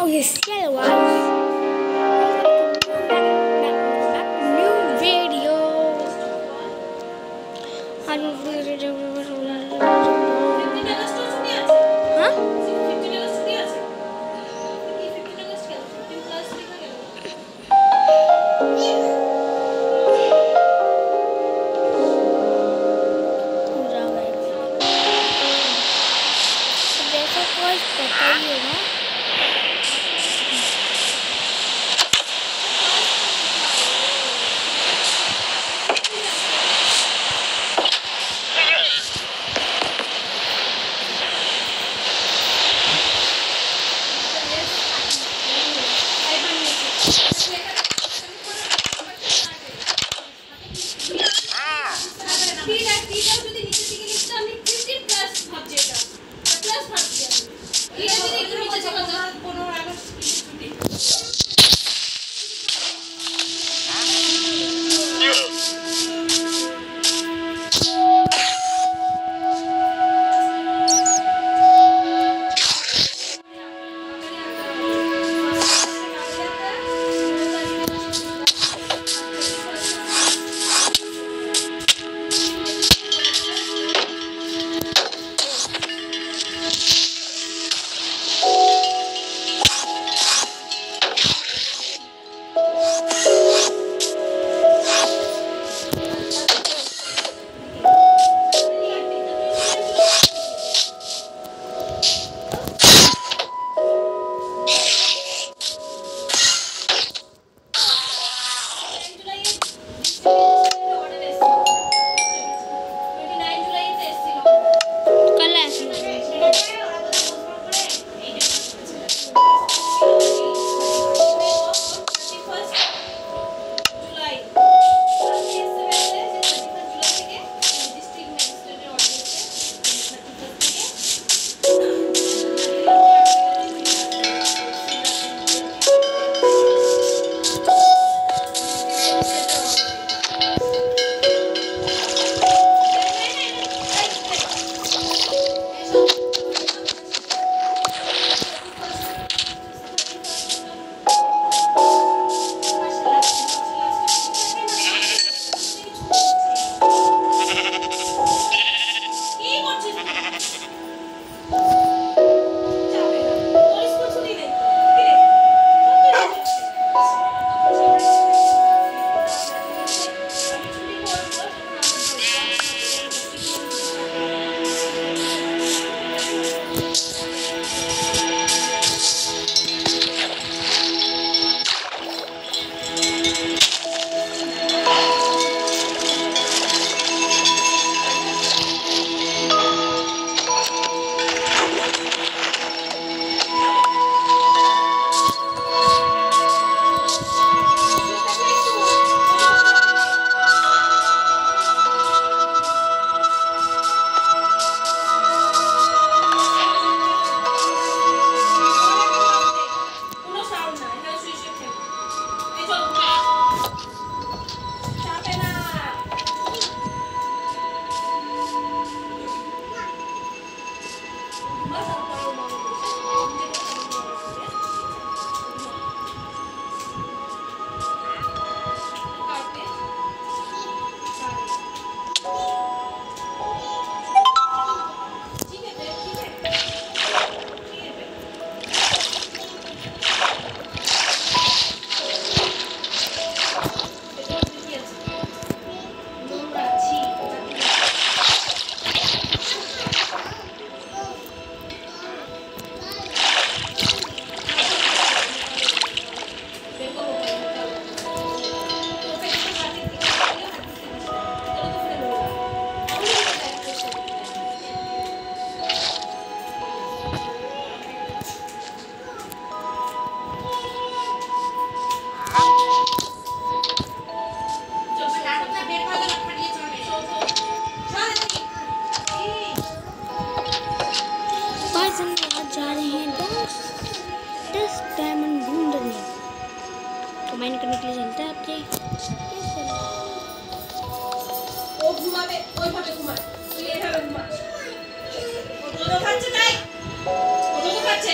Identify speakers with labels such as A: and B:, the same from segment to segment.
A: Oh yes, hello guys. Back to new video. Huh? जैसा कोई पता ही होगा कमेंट करने के लिए चलते हैं आपके ओ घुमावे ওই ভাবে ঘুমা তুই এইভাবে ঘুমা ও তো খাচ্ছে তাই ও তো খাচ্ছে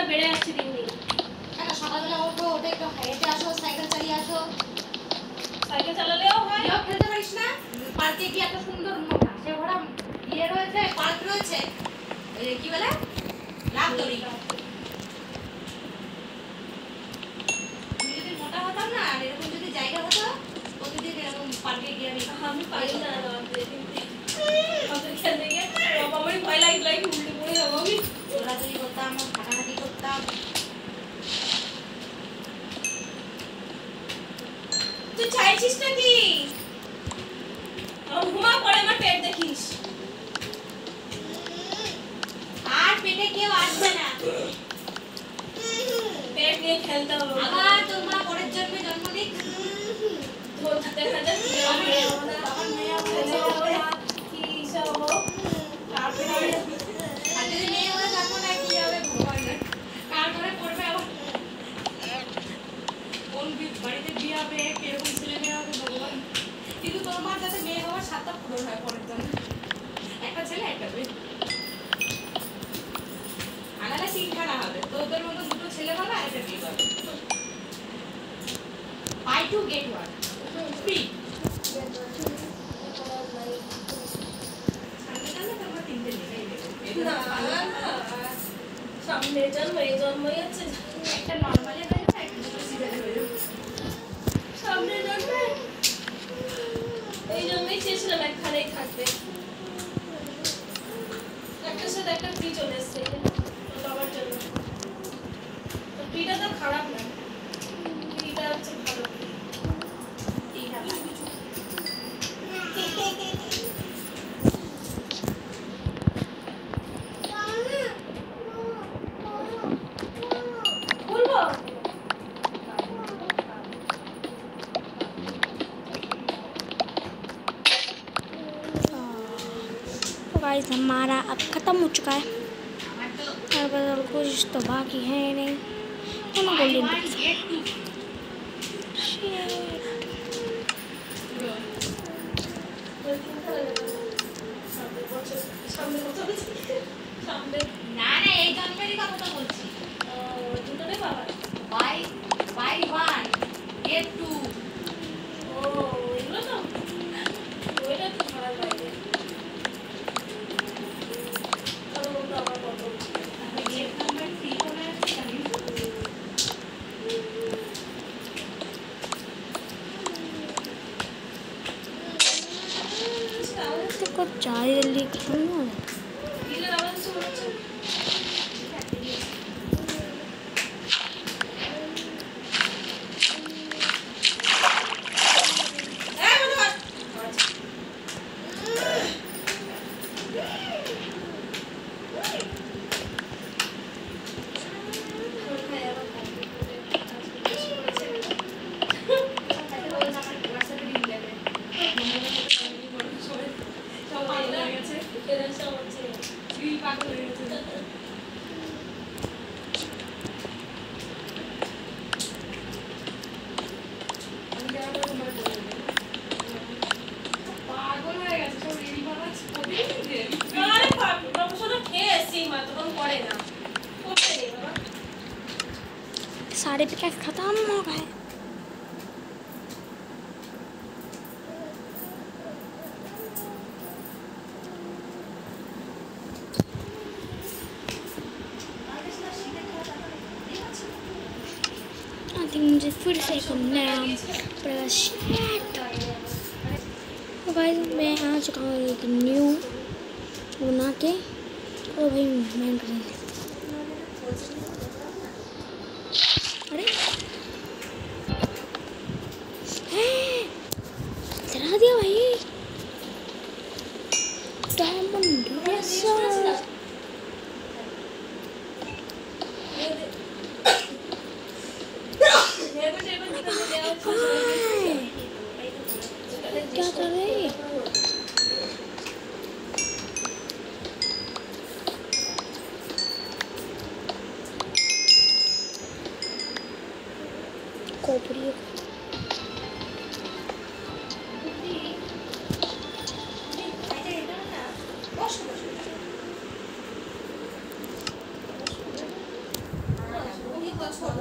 A: না বেড়ে আসছে দিন দিন।
B: একটা সকালবেলা ওঠো, ওঠে একটু হেঁটে আসো, সাইকেল চালিয়ে আসো।
A: সাইকেল চালালেও হয়।
B: তুইও খেলতে পারিস না? পার্কে গিয়ে এত সুন্দর ঘাসে ভরা ইয়ে রয়েছে, পার্ক রয়েছে, কি বলে লাভ দড়ি। যদি মোটা হতাম না, আর এরকম যদি জায়গা হতো, প্রতিদিন এরকম পার্কে গিয়ে
A: আমি পারি না খেলতে গিয়ে আমার ভয় লাগলে উল্টে পড়ে যাবো আমি।
B: দৌড়াদৌড়ি করতাম, হাঁটাহাঁটি করতাম।
A: তুই চাইছিস নাকি ঘুমা পড়ে আমার পেট দেখিস
B: আর পেটে কেউ আসবে না,
A: পেট নিয়ে খেলতে হবে।
B: আবার তোর মা পরের জন্মে জন্ম দিক।
A: দেখা যাক
B: তখন মেয়ে হবে,
A: কি সব হোক তারপরে
B: আর যদি মেয়ে হয়ে জন্ম নেয় কি হবে ভগবান জানে। কার ঘরে পড়বে আবার, কোন বাড়িতে বিয়ে হবে, কিরকম ছেলে মেয়ে হবে ভগবান। কিন্তু তোর মার যাতে মেয়ে হওয়ার সাতটা পূরণ হয় পরের জন্য, একটা ছেলে একটা মেয়ে। আলাদা সিনখানা হবে, তোদের মতো দুটো ছেলে পাবে আর একটা মেয়ে পাবে। Buy two get one free.
A: সামনে জন্ম এই জন্মই আছে
B: একটা নর্মালি হয়ে যাবে, একটা দুটো সিজারে হয়ে যাবে।
A: সামনে জন্মে এই জন্যই চেয়েছিলাম একখানেই থাকতে। একটার সাথে একটা ফ্রি চলে এসছে বাবার জন্য। ফ্রিটা তো খারাপ না, ফ্রিটা হচ্ছে ভালো।
C: गाइस हमारा अब ख़त्म हो चुका है और बस कुछ तो बाकी है नहीं। दोनों गोल्डन
A: সামনে
B: না না, এই জন্মেরই কথা বলছি।
A: দুটোরে বাবা
B: বাই ওয়ান গেট টু।
A: ও এগুলো তো ওইটা তো খারাপ লাগে। আমার কত
B: গেট নাম্বার 3 করে আছে জানি।
C: तो कुछ चाय जल्दी खेलना है।
A: দিলের আওয়াজ শোনা যাচ্ছে।
B: পাগল হয়ে গেছে সব রিল বানাচ্ছে প্রতিদিন।
A: আরে বাবা শুধু খেয়ে এসছি মা তখন করে না করতে নেই বাবা।
C: साढ़े पिकास खत्म हो गए। आई थिंक मुझे फिर से एक नाम पड़ेगा शेट। तो भाई मैं आ चुका हूँ एक न्यू बना के। ओ भाई मैं अरे चला दिया भाई डायमंड क्या कर रहे कोपरी
B: ছোট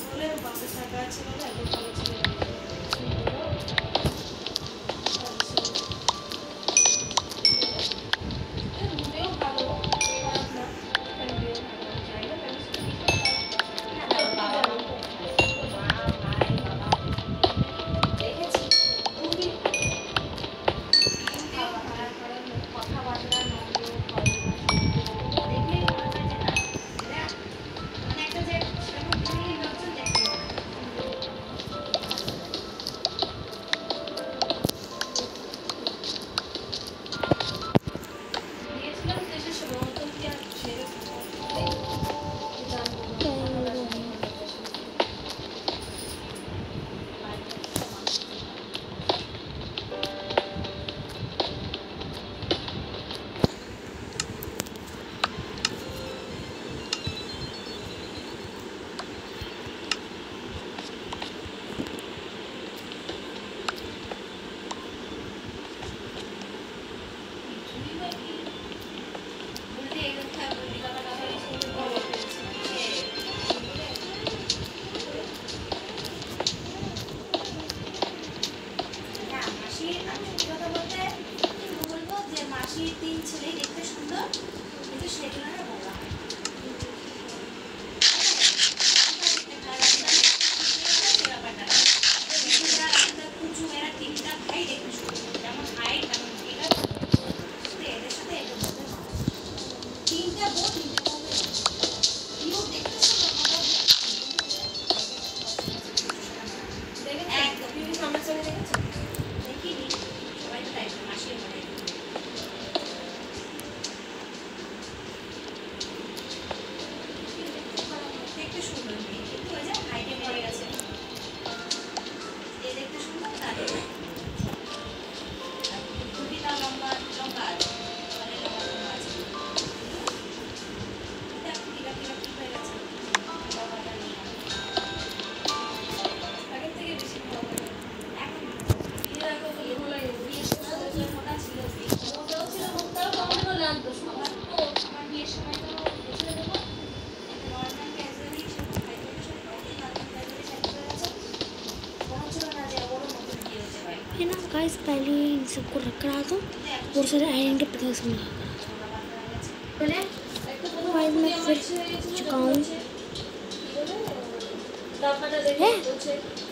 A: বলে বাসে থাকা আছে বলে একদম ভালো ছিল রুমেও ভালো খারাপ না ফ্যামিলিও দেখেছি খুবই
B: কথাবার্তা নম্র দেখলেই মনে হয় যে না মানে একটা যে সেরকম লোকজন দেখতে পারে
A: দিয়েছিলাম দেশের সময় মতন কি আর ছেড়ে
B: বলতে এই কথা বলি কথা না মাসির আমি সত্যি কথা বলতে বলবো যে মাসির 3 ছেলেই দেখতে সুন্দর কিন্তু সেই তুলনায় বলা হয়
A: আগের থেকে বেশি ভালো লাগে বিয়ের আগে তো এগুলো মোটাও ছিল মোটাও কেমন করে লাগতো
B: আমার বিয়ের সময় তো বুঝলে দেবো নর্মাল ক্যাজুয়ালি पहुंचना ना जाए वो नौकरी की हो जाए
C: है ना गाइस पहले इन सबको रख करा दो और सारे आयरन के पता समझा
A: মানে একটা কোনো
C: गाइस मैं फिर चुका हूँ
A: ডাব্বাটা দেখে বলছে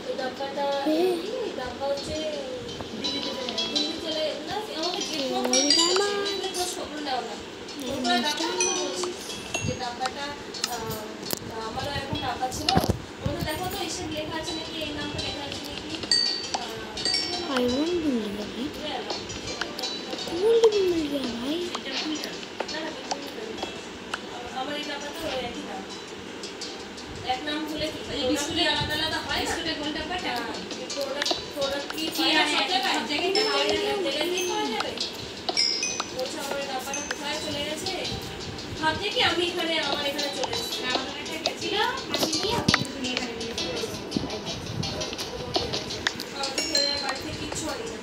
A: এই ডাব্বাটা
C: হ্যাঁ।
A: এই ডাব্বা হচ্ছে দিল্লি চলে না আমাকে যে খবর নেওয়া না ওরা ডাব্বাটা বলছি যে ডাব্বাটা আমারও এখন ডাব্বা ছিল ওটা দেখো তো এসে লেখা আছে নাকি এই নামটা লেখা আছে নাকি
C: आयरन भी मिल गया भाई
A: না
C: गोल्ड भी मिल गया भाई
A: না আমার এই ডাব্বাটা ওই একই নাম এক নাম হলে কি বিস্কুটে আলাদা আলাদা হয় না
B: বিস্কুটের গোল ডাব্বা
A: প্রোডাক্ট কি
B: কি আর সব জায়গায়
A: দিয়ে পাওয়া যাবে বলছে আমার এই ডাব্বাটা কোথায় চলে গেছে ভাবছে কি আমি এখানে আমার এখানে চলে এসেছি
B: আমাদের একটা গেছিল মাসি নিয়ে আমি দুটো নিয়ে এখানে নিয়ে চলে এসেছি
A: আমাদের ছেলেরা বাড়ি থেকে কিচ্ছু আনি না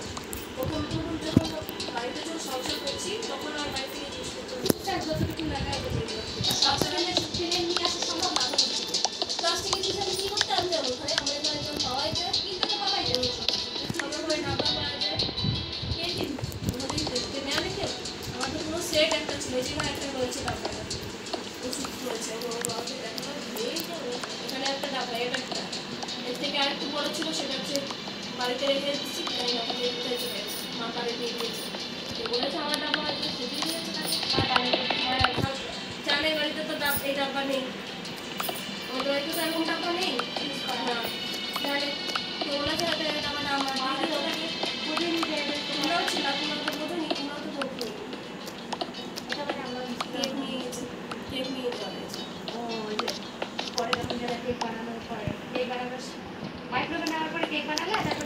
A: প্রথম যখন বাড়িতে যখন সংসার করছি তখন আমার বাড়ি থেকে জিনিস করতে যতটুকু লাগাই
B: সবসময় ছেলে নিয়ে আসা সম্ভব না
A: প্লাস্টিকের জিনিস আমি কি করতে আমি যাবো ওখানে আমার এখানে একদম পাওয়াই যায়
B: কিন্তু তো পাওয়াই যাবে
A: আমার ঘরে ডাব্বা পাওয়া যায় কে কি কোনোদিন দেখতে নেওয়া দেখে আমার তো পুরো সেট একটা ছিল যেখানে একটা রয়েছে ডাব্বাটা ওষুধ রয়েছে ও বাবাকে দেখালাম এখানে একটা ডাব্বা এটা একটা এর থেকে আরেকটু বড় ছিল সেটা হচ্ছে বাড়িতে রেখে দিচ্ছি তাই না কোথায় কোথায় চলে গেছে মা বাড়ি দিয়ে দিয়েছে বলেছে আমার ডাব্বা হয়তো সেদিন দিয়েছে তাকে জানে বাড়িতে তো এই ডাব্বা নেই আমাদের বাড়িতে তো এরকম ডাব্বা নেই না জানে তো বলেছে হয়তো এই ডাব্বাটা আমার দিদি ওটাকে বোঝেনি যে তোমরাও ছিল তোমরা তো বোঝেনি তোমরাও তো বোঝো কেক নিয়ে গেছে কেক নিয়ে চলে গেছে
B: ওই যে পরে যখন যারা কেক বানানোর পরে কেক বানানোর মাইক্রোওভেন নেওয়ার পরে কেক বানালে